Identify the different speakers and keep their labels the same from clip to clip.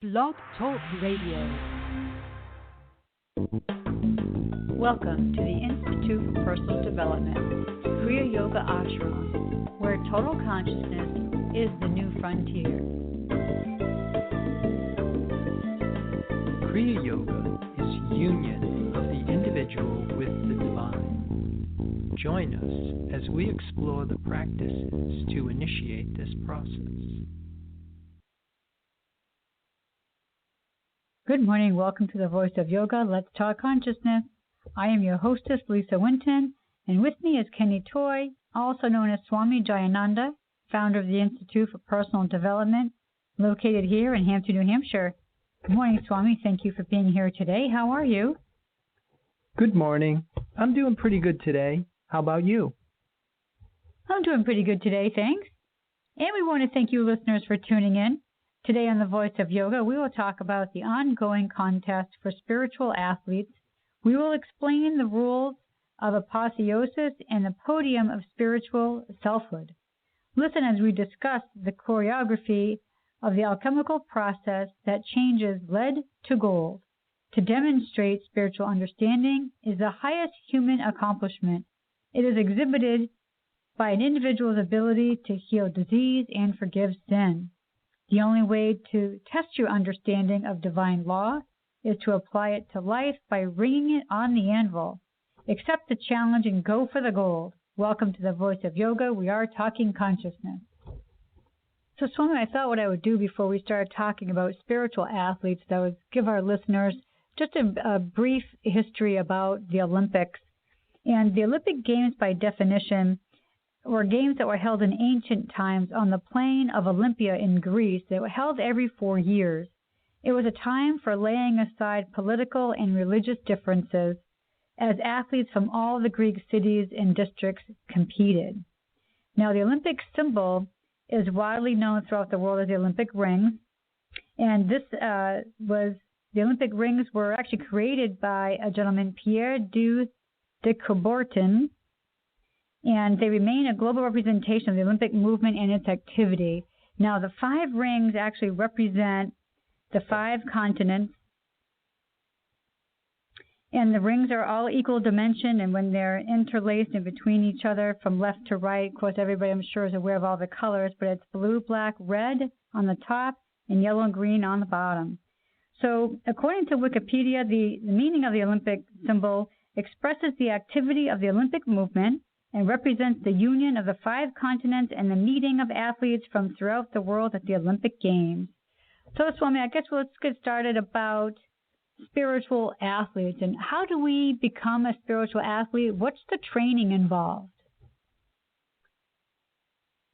Speaker 1: Blog Talk Radio.
Speaker 2: Welcome to the Institute for Personal Development, Kriya Yoga Ashram, where total consciousness is the new frontier.
Speaker 3: Kriya Yoga is union of the individual with the divine. Join us as we explore the practices to initiate this process.
Speaker 2: Good morning. Welcome to the Voice of Yoga. Let's Talk Consciousness. I am your hostess, Lisa Winton, and with me is Kenny Toy, also known as Swami Jayananda, founder of the Institute for Personal Development, located here in Hampton, New Hampshire. Good morning, Swami. Thank you for being here today. How are you?
Speaker 3: Good morning. I'm doing pretty good today. How about you?
Speaker 2: I'm doing pretty good today, thanks. And we want to thank you listeners for tuning in. Today on The Voice of Yoga, we will talk about the ongoing contest for spiritual athletes. We will explain the rules of Apotheosis and the podium of Spiritual Selfhood. Listen as we discuss the choreography of the alchemical process that changes lead to gold. To demonstrate spiritual understanding is the highest human accomplishment. It is exhibited by an individual's ability to heal disease and forgive sin. The only way to test your understanding of divine law is to apply it to life by ringing it on the anvil. Accept the challenge and go for the gold. Welcome to the Voice of Yoga. We are talking consciousness. So, Swami, I thought what I would do before we start talking about spiritual athletes, that would give our listeners just a brief history about the Olympics. And the Olympic Games, by definition, were games that were held in ancient times on the plain of Olympia in Greece. They were held every 4 years. It was a time for laying aside political and religious differences as athletes from all the Greek cities and districts competed. Now, the Olympic symbol is widely known throughout the world as the Olympic rings, and the Olympic rings were actually created by a gentleman, Pierre de Coubertin, and they remain a global representation of the Olympic movement and its activity. Now, the 5 rings actually represent the 5 continents, and the rings are all equal dimension, and when they're interlaced in between each other from left to right, of course, everybody I'm sure is aware of all the colors, but it's blue, black, red on the top, and yellow and green on the bottom. So, according to Wikipedia, the meaning of the Olympic symbol expresses the activity of the Olympic movement and represents the union of the 5 continents and the meeting of athletes from throughout the world at the Olympic Games. So, Swami, I guess let's get started about spiritual athletes. And how do we become a spiritual athlete? What's the training involved?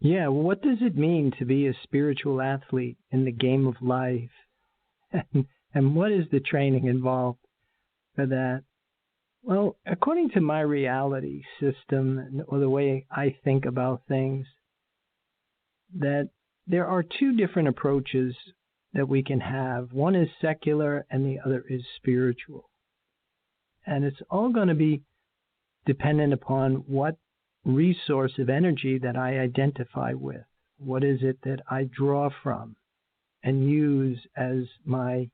Speaker 3: Yeah, well, what does it mean to be a spiritual athlete in the game of life? And what is the training involved for that? Well, according to my reality system, or the way I think about things, that there are 2 different approaches that we can have. One is secular and the other is spiritual. And it's all going to be dependent upon what resource of energy that I identify with. What is it that I draw from and use as my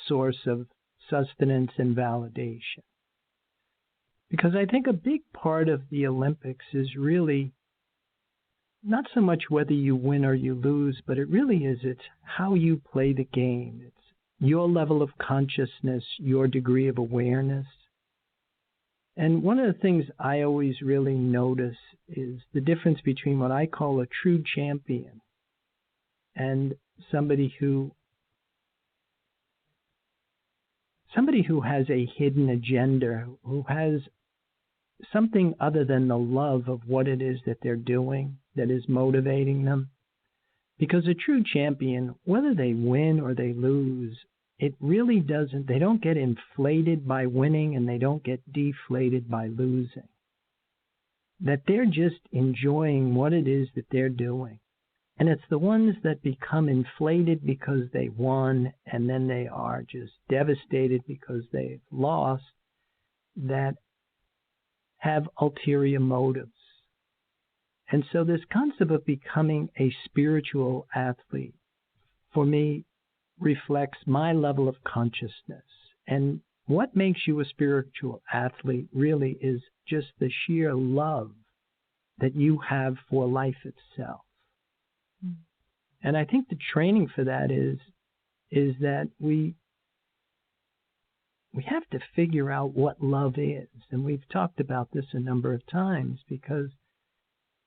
Speaker 3: source of sustenance and validation? Because I think a big part of the Olympics is really not so much whether you win or you lose, but it's how you play the game. It's your level of consciousness, your degree of awareness. And one of the things I always really notice is the difference between what I call a true champion and somebody who has a hidden agenda, who has something other than the love of what it is that they're doing that is motivating them. Because a true champion, whether they win or they lose, it really doesn't, they don't get inflated by winning and they don't get deflated by losing. That they're just enjoying what it is that they're doing. And it's the ones that become inflated because they won and then they are just devastated because they've lost that have ulterior motives. And so this concept of becoming a spiritual athlete, for me, reflects my level of consciousness. And what makes you a spiritual athlete really is just the sheer love that you have for life itself. Mm. And I think the training for that is that we have to figure out what love is. And we've talked about this a number of times, because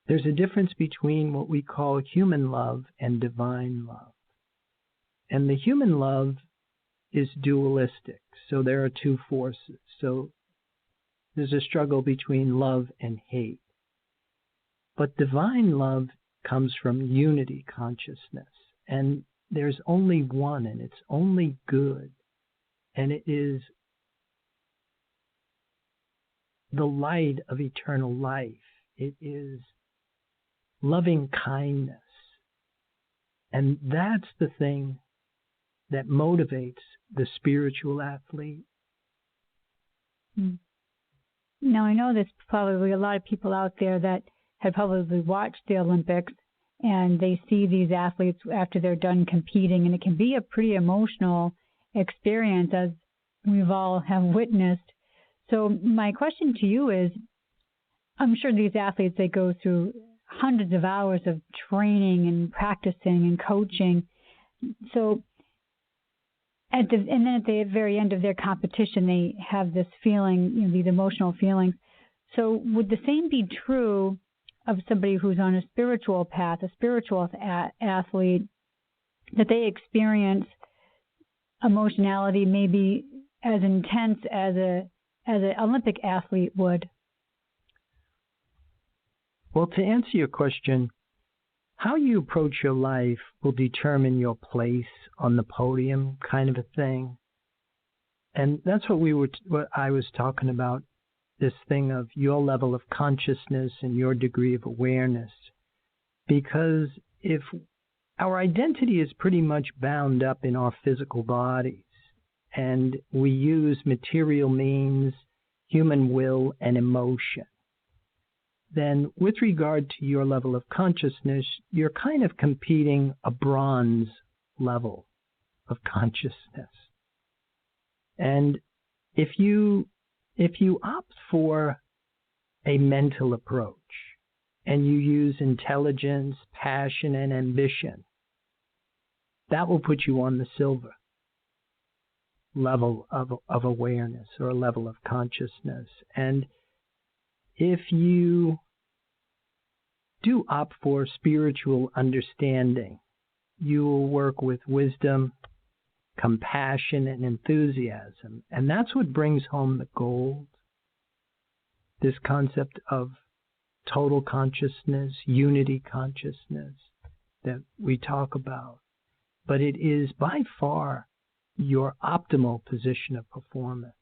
Speaker 3: there's a difference between what we call human love and divine love. And the human love is dualistic. So there are two forces. So there's a struggle between love and hate. But divine love comes from unity consciousness. And there's only one, and it's only good. And it is the light of eternal life. It is loving kindness. And that's the thing that motivates the spiritual athlete.
Speaker 2: Now, I know there's probably a lot of people out there that have probably watched the Olympics, and they see these athletes after they're done competing, and it can be a pretty emotional experience, as we've all have witnessed. So my question to you is, I'm sure these athletes, they go through hundreds of hours of training and practicing and coaching. So and then at the very end of their competition, they have this feeling, these emotional feelings. So would the same be true of somebody who's on a spiritual path, a spiritual athlete, that they experience emotionality maybe as intense as an Olympic athlete would?
Speaker 3: Well, to answer your question, how you approach your life will determine your place on the podium, kind of a thing. And that's what I was talking about, this thing of your level of consciousness and your degree of awareness. Because if our identity is pretty much bound up in our physical bodies, and we use material means, human will, and emotion, then with regard to your level of consciousness, you're kind of competing a bronze level of consciousness. And if you opt for a mental approach and you use intelligence, passion, and ambition, that will put you on the silver level of awareness, or a level of consciousness. And if you do opt for spiritual understanding, you will work with wisdom, compassion, and enthusiasm. And that's what brings home the gold, this concept of total consciousness, unity consciousness that we talk about. But it is by far your optimal position of performance.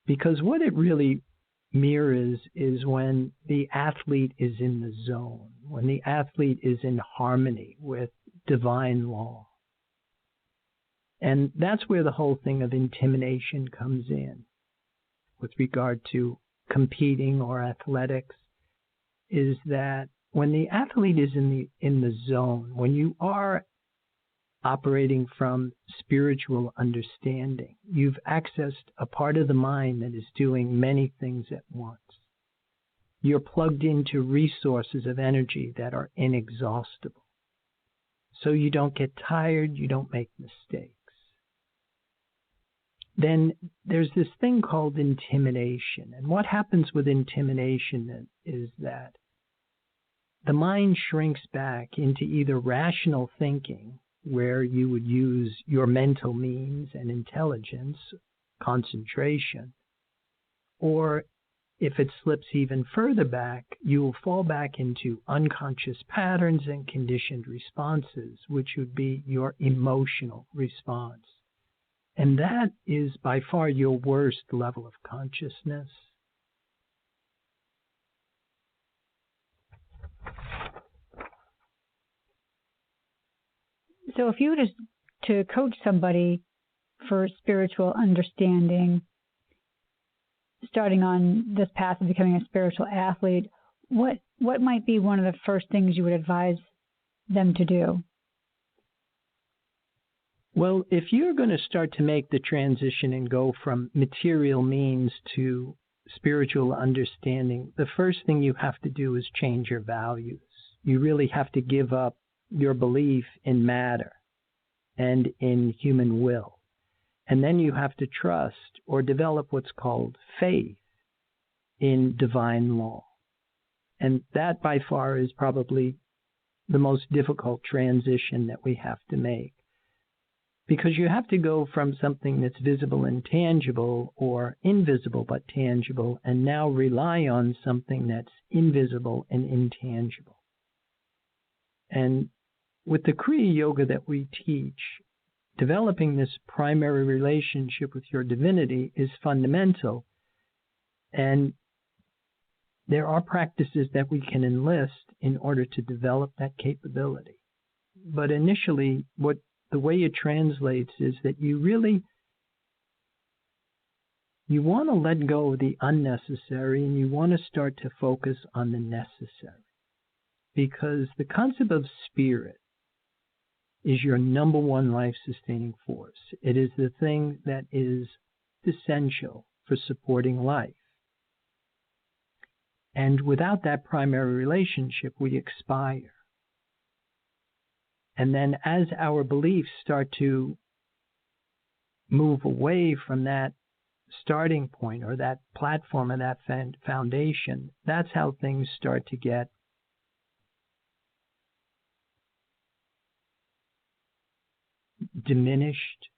Speaker 3: Because what it really mirrors is when the athlete is in the zone, when the athlete is in harmony with divine law. And that's where the whole thing of intimidation comes in with regard to competing or athletics, is that when the athlete is in the zone, when you are operating from spiritual understanding, you've accessed a part of the mind that is doing many things at once. You're plugged into resources of energy that are inexhaustible. So you don't get tired, you don't make mistakes. Then there's this thing called intimidation. And what happens with intimidation is that the mind shrinks back into either rational thinking, where you would use your mental means and intelligence, concentration, or if it slips even further back, you will fall back into unconscious patterns and conditioned responses, which would be your emotional response. And that is by far your worst level of consciousness.
Speaker 2: So if you were to coach somebody for spiritual understanding, starting on this path of becoming a spiritual athlete, what might be one of the first things you would advise them to do?
Speaker 3: Well, if you're going to start to make the transition and go from material means to spiritual understanding, the first thing you have to do is change your values. You really have to give up your belief in matter and in human will. And then you have to trust or develop what's called faith in divine law. And that by far is probably the most difficult transition that we have to make. Because you have to go from something that's visible and tangible, or invisible but tangible, and now rely on something that's invisible and intangible. And with the Kriya Yoga that we teach, developing this primary relationship with your divinity is fundamental. And there are practices that we can enlist in order to develop that capability. But initially, the way it translates is that you want to let go of the unnecessary and you want to start to focus on the necessary. Because the concept of spirit is your number one life-sustaining force. It is the thing that is essential for supporting life. And without that primary relationship, we expire. And then as our beliefs start to move away from that starting point or that platform or that foundation, that's how things start to get diminished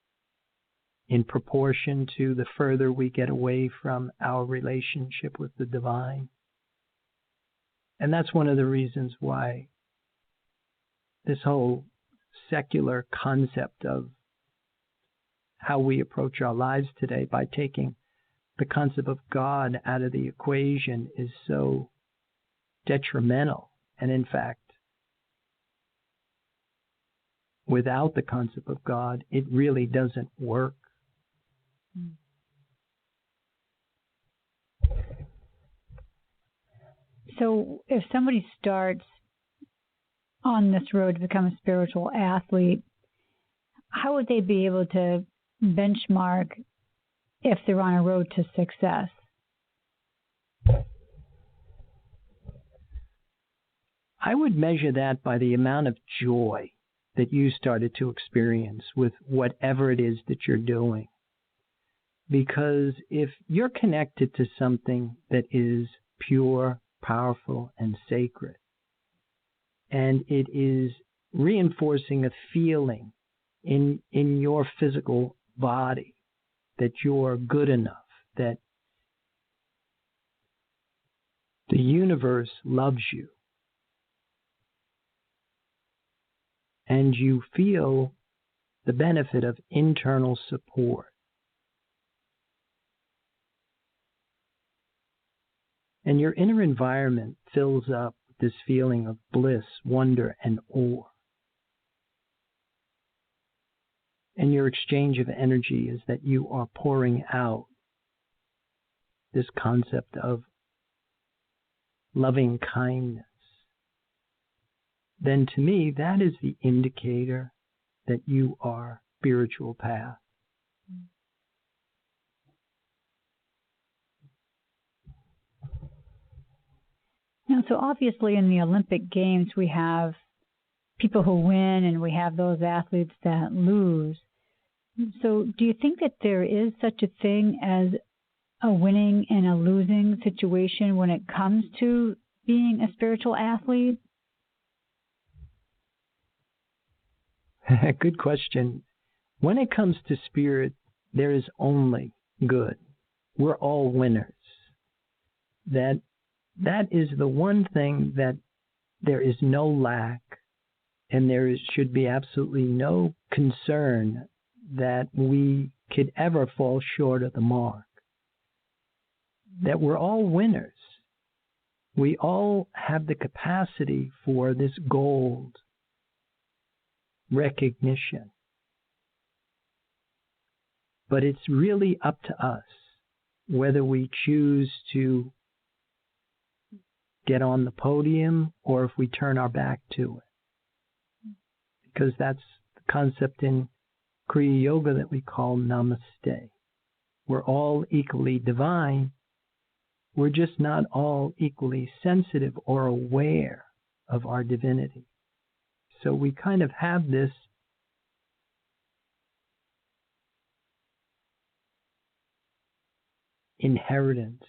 Speaker 3: in proportion to the further we get away from our relationship with the divine. And that's one of the reasons why this whole secular concept of how we approach our lives today by taking the concept of God out of the equation is so detrimental. And in fact, without the concept of God, it really doesn't work.
Speaker 2: So if somebody starts on this road to become a spiritual athlete, how would they be able to benchmark if they're on a road to success?
Speaker 3: I would measure that by the amount of joy that you started to experience with whatever it is that you're doing. Because if you're connected to something that is pure, powerful, and sacred, and it is reinforcing a feeling in your physical body that you're good enough, that the universe loves you, and you feel the benefit of internal support, and your inner environment fills up with this feeling of bliss, wonder, and awe. And your exchange of energy is that you are pouring out this concept of loving kindness. Then to me, that is the indicator that you are spiritual path.
Speaker 2: Now, so obviously in the Olympic Games, we have people who win and we have those athletes that lose. So do you think that there is such a thing as a winning and a losing situation when it comes to being a spiritual athlete?
Speaker 3: Good question. When it comes to spirit, there is only good. We're all winners. That is the one thing that there is no lack, and should be absolutely no concern that we could ever fall short of the mark. That we're all winners. We all have the capacity for this gold recognition. But it's really up to us whether we choose to get on the podium or if we turn our back to it. Because that's the concept in Kriya Yoga that we call Namaste. We're all equally divine. We're just not all equally sensitive or aware of our divinity. So we kind of have this inheritance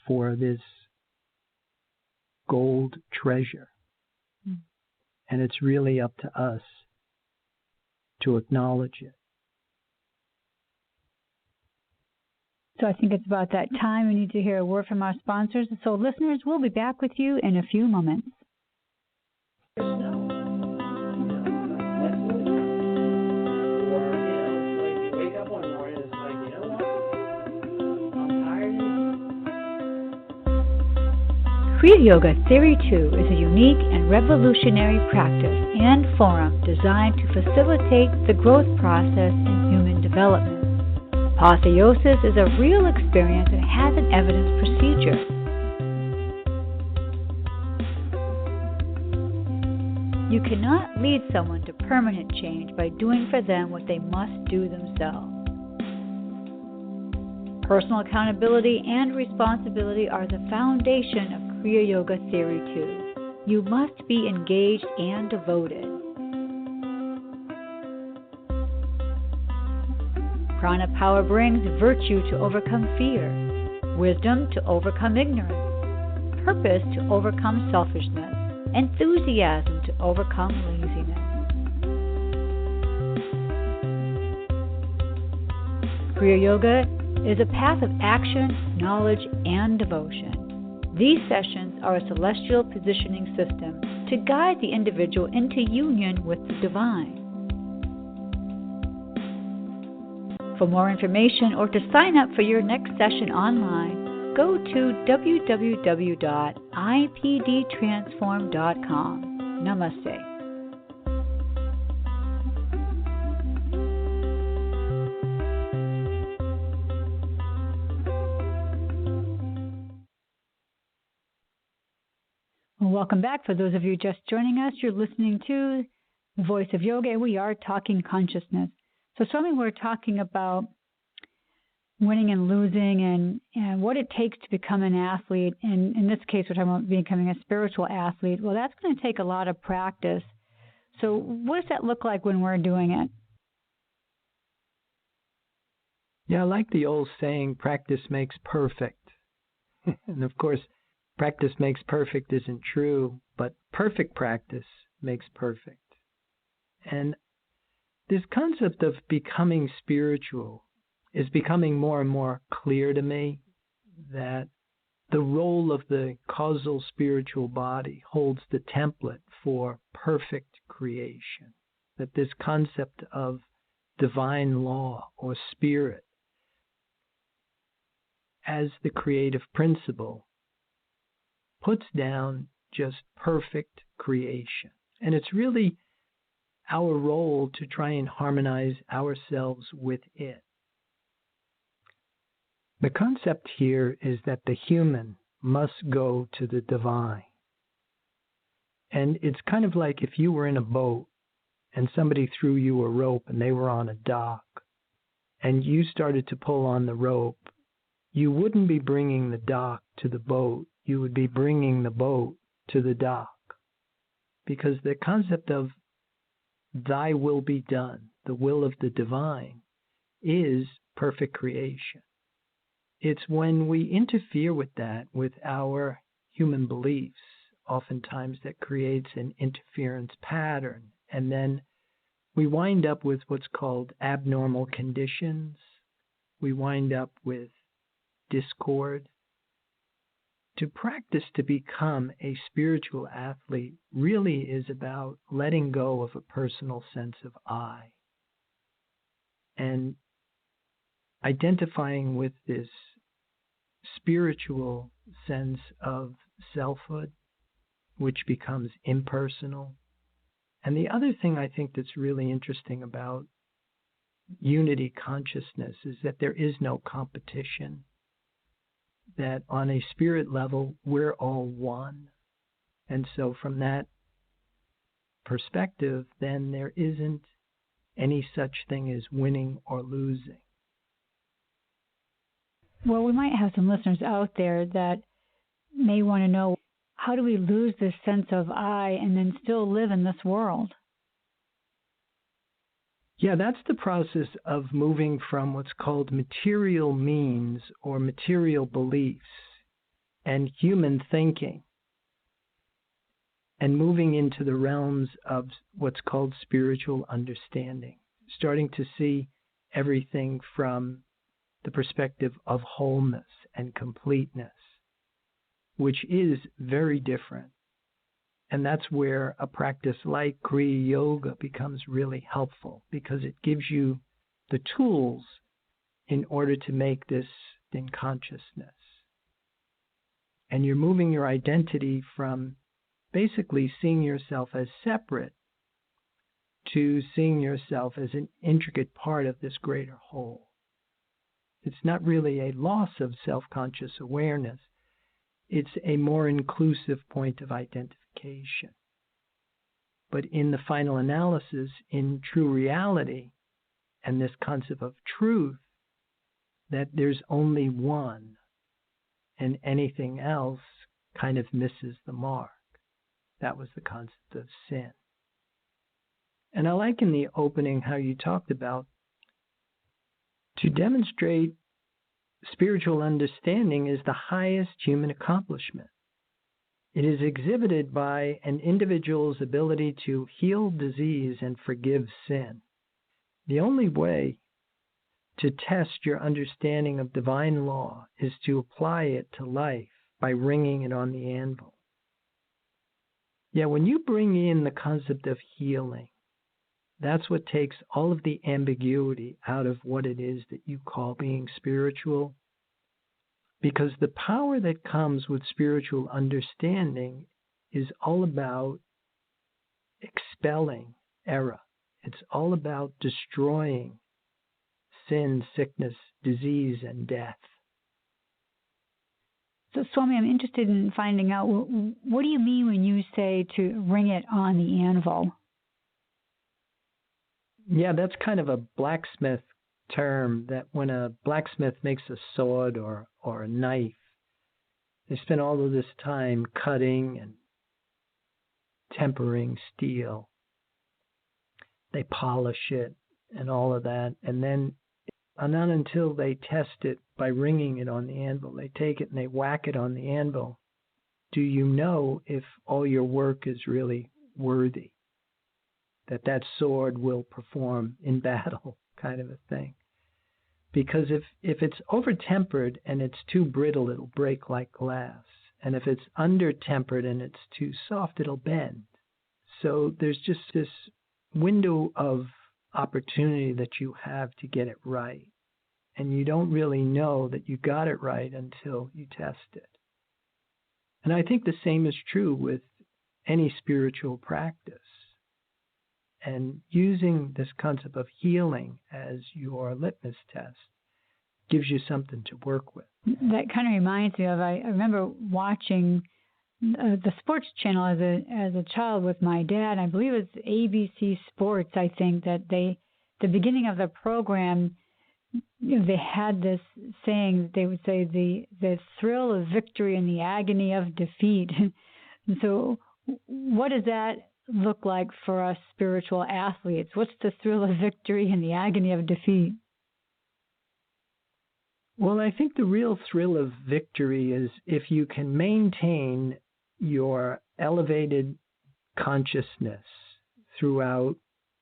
Speaker 3: for this gold treasure. And it's really up to us to acknowledge it.
Speaker 2: So I think it's about that time we need to hear a word from our sponsors. So listeners, we'll be back with you in a few moments.
Speaker 1: Kriya Yoga Theory 2 is a unique and revolutionary practice and forum designed to facilitate the growth process in human development. Apotheosis is a real experience and has an evidence procedure. You cannot lead someone to permanent change by doing for them what they must do themselves. Personal accountability and responsibility are the foundation of Kriya Yoga Theory 2. You must be engaged and devoted. Prana power brings virtue to overcome fear, wisdom to overcome ignorance, purpose to overcome selfishness, enthusiasm to overcome laziness. Kriya Yoga is a path of action, knowledge, and devotion. These sessions are a celestial positioning system to guide the individual into union with the divine. For more information or to sign up for your next session online, go to www.ipdtransform.com. Namaste.
Speaker 2: Well, welcome back. For those of you just joining us, you're listening to The Voice of Yoga, and we are talking consciousness. So, Swami, we're talking about winning and losing and what it takes to become an athlete. And in this case, we're talking about becoming a spiritual athlete. Well, that's going to take a lot of practice. So what does that look like when we're doing it?
Speaker 3: Yeah, I like the old saying, practice makes perfect. And of course, practice makes perfect isn't true, but perfect practice makes perfect. And this concept of becoming spiritual is becoming more and more clear to me, that the role of the causal spiritual body holds the template for perfect creation. That this concept of divine law or spirit as the creative principle puts down just perfect creation. And it's really our role to try and harmonize ourselves with it. The concept here is that the human must go to the divine. And it's kind of like if you were in a boat and somebody threw you a rope and they were on a dock and you started to pull on the rope, you wouldn't be bringing the dock to the boat. You would be bringing the boat to the dock. Because the concept of thy will be done, the will of the divine, is perfect creation. It's when we interfere with that, with our human beliefs, oftentimes that creates an interference pattern. And then we wind up with what's called abnormal conditions. We wind up with discord. To practice to become a spiritual athlete really is about letting go of a personal sense of I and identifying with this spiritual sense of selfhood, which becomes impersonal. And the other thing I think that's really interesting about unity consciousness is that there is no competition. That on a spirit level, we're all one. And so from that perspective, then there isn't any such thing as winning or losing.
Speaker 2: Well, we might have some listeners out there that may want to know, how do we lose this sense of I and then still live in this world?
Speaker 3: Yeah, that's the process of moving from what's called material means or material beliefs and human thinking, and moving into the realms of what's called spiritual understanding, starting to see everything from the perspective of wholeness and completeness, which is very different. And that's where a practice like Kriya Yoga becomes really helpful, because it gives you the tools in order to make this in consciousness. And you're moving your identity from basically seeing yourself as separate to seeing yourself as an intricate part of this greater whole. It's not really a loss of self-conscious awareness. It's a more inclusive point of identification. But in the final analysis, in true reality, and this concept of truth, that there's only one, and anything else kind of misses the mark. That was the concept of sin. And I like in the opening how you talked about, to demonstrate spiritual understanding is the highest human accomplishment. It is exhibited by an individual's ability to heal disease and forgive sin. The only way to test your understanding of divine law is to apply it to life by ringing it on the anvil. Yeah, when you bring in the concept of healing, that's what takes all of the ambiguity out of what it is that you call being spiritual. Because the power that comes with spiritual understanding is all about expelling error. It's all about destroying sin, sickness, disease, and death.
Speaker 2: So, Swami, I'm interested in finding out, what do you mean when you say to ring it on the anvil?
Speaker 3: Yeah, that's kind of a blacksmith term, that when a blacksmith makes a sword or a knife, they spend all of this time cutting and tempering steel. They polish it and all of that, and then not until they test it by ringing it on the anvil, they take it and they whack it on the anvil, do you know if all your work is really worthy, that sword will perform in battle, kind of a thing. Because if it's over-tempered and it's too brittle, it'll break like glass. And if it's under-tempered and it's too soft, it'll bend. So there's just this window of opportunity that you have to get it right. And you don't really know that you got it right until you test it. And I think the same is true with any spiritual practice. And using this concept of healing as your litmus test gives you something to work with.
Speaker 2: That kind of reminds me of, I remember watching the sports channel as a child with my dad. I believe it's ABC Sports, I think, that the beginning of the program, they had this saying, they would say the thrill of victory and the agony of defeat. And so what does that look like for us spiritual athletes? What's the thrill of victory and the agony of defeat?
Speaker 3: Well, I think the real thrill of victory is if you can maintain your elevated consciousness throughout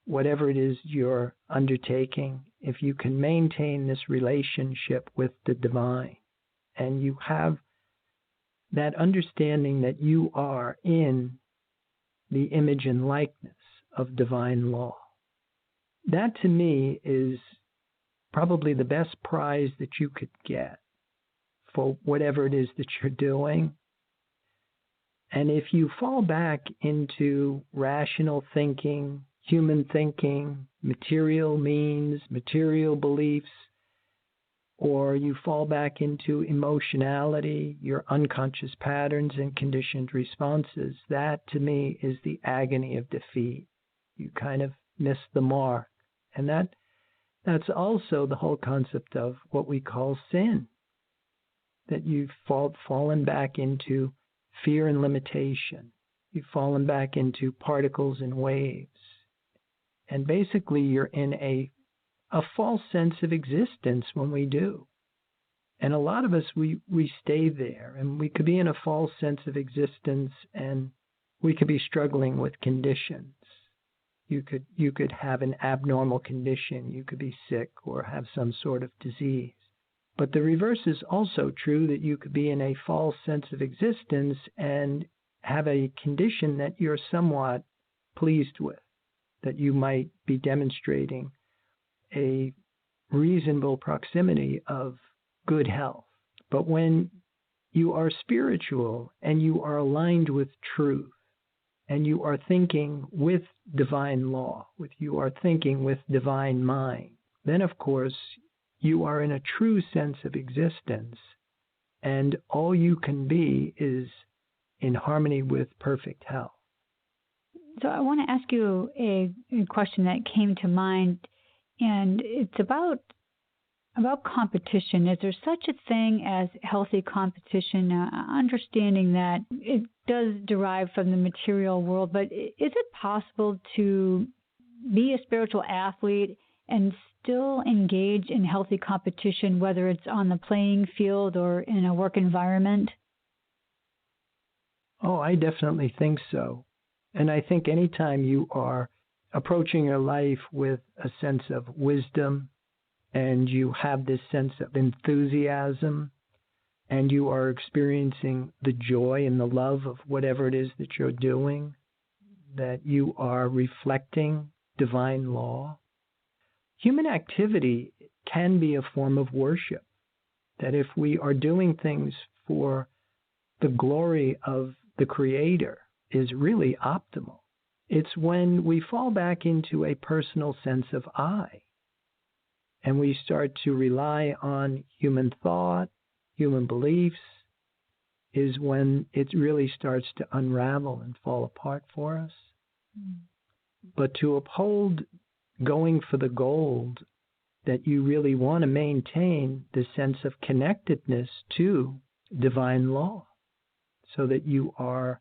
Speaker 3: whatever it is you're undertaking, if you can maintain this relationship with the divine, and you have that understanding that you are in the image and likeness of divine law. That to me is probably the best prize that you could get for whatever it is that you're doing. And if you fall back into rational thinking, human thinking, material means, material beliefs, or you fall back into emotionality, your unconscious patterns and conditioned responses, that to me is the agony of defeat. You kind of miss the mark And that's also the whole concept of what we call sin, that you've fallen back into fear and limitation. You've fallen back into particles and waves. And basically you're in a false sense of existence when we do. And a lot of us, we stay there, and we could be in a false sense of existence, and we could be struggling with conditions. You could have an abnormal condition. You could be sick or have some sort of disease. But the reverse is also true, that you could be in a false sense of existence and have a condition that you're somewhat pleased with, that you might be demonstrating a reasonable proximity of good health. But when you are spiritual and you are aligned with truth, and you are thinking with divine law, you are thinking with divine mind, then of course you are in a true sense of existence, and all you can be is in harmony with perfect health.
Speaker 2: So I want to ask you a question that came to mind, and it's about competition. Is there such a thing as healthy competition? Understanding that it does derive from the material world, but is it possible to be a spiritual athlete and still engage in healthy competition, whether it's on the playing field or in a work environment?
Speaker 3: Oh, I definitely think so. And I think anytime you are approaching your life with a sense of wisdom, and you have this sense of enthusiasm, and you are experiencing the joy and the love of whatever it is that you're doing, that you are reflecting divine law. Human activity can be a form of worship, that if we are doing things for the glory of the Creator is really optimal. It's when we fall back into a personal sense of I, and we start to rely on human thought, human beliefs, is when it really starts to unravel and fall apart for us. But to uphold going for the gold, that you really want to maintain the sense of connectedness to divine law, so that you are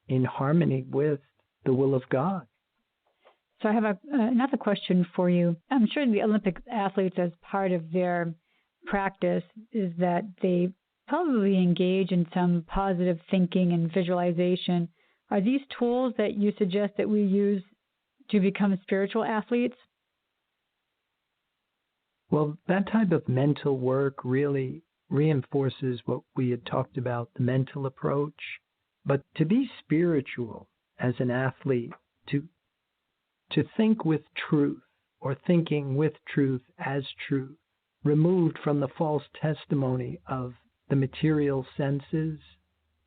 Speaker 3: in harmony with the will of God.
Speaker 2: So I have another question for you. I'm sure the Olympic athletes, as part of their practice, is that they probably engage in some positive thinking and visualization. Are these tools that you suggest that we use to become spiritual athletes?
Speaker 3: Well, that type of mental work really reinforces what we had talked about, the mental approach. But to be spiritual as an athlete, to think with truth, or thinking with truth as truth, removed from the false testimony of the material senses,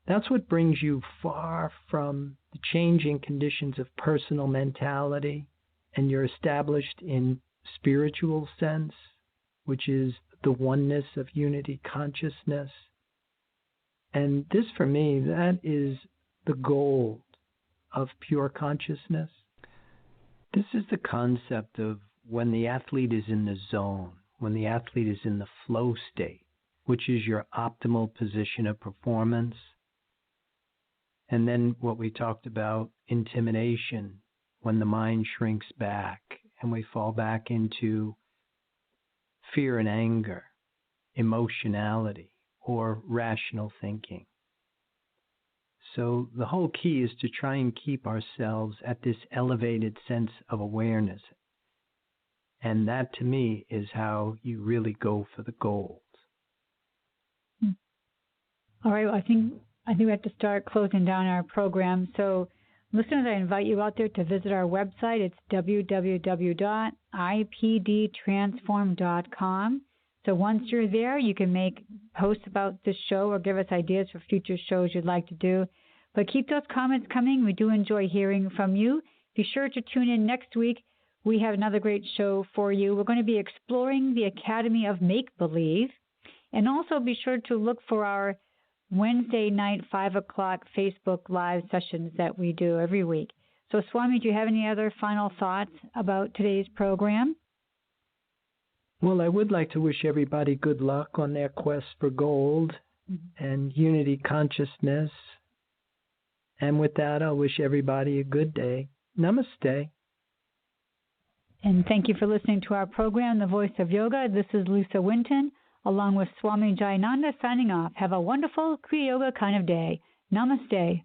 Speaker 3: that's what brings you far from the changing conditions of personal mentality, and you're established in spiritual sense, which is the oneness of unity consciousness. And this, for me, that is the gold of pure consciousness. This is the concept of when the athlete is in the zone, when the athlete is in the flow state, which is your optimal position of performance. And then what we talked about, intimidation, when the mind shrinks back and we fall back into fear and anger, emotionality, or rational thinking. So the whole key is to try and keep ourselves at this elevated sense of awareness. And that, to me, is how you really go for the gold.
Speaker 2: All right. Well, I think we have to start closing down our program. So, listeners, I invite you out there to visit our website. It's www.ipdtransform.com. So once you're there, you can make posts about this show or give us ideas for future shows you'd like to do. But keep those comments coming. We do enjoy hearing from you. Be sure to tune in next week. We have another great show for you. We're going to be exploring the Academy of Make-Believe. And also be sure to look for our Wednesday night, 5 o'clock Facebook Live sessions that we do every week. So, Swami, do you have any other final thoughts about today's program?
Speaker 3: Well, I would like to wish everybody good luck on their quest for gold and unity consciousness. And with that, I'll wish everybody a good day. Namaste.
Speaker 2: And thank you for listening to our program, The Voice of Yoga. This is Lisa Winton, along with Swami Jayananda signing off. Have a wonderful Kriya Yoga kind of day. Namaste.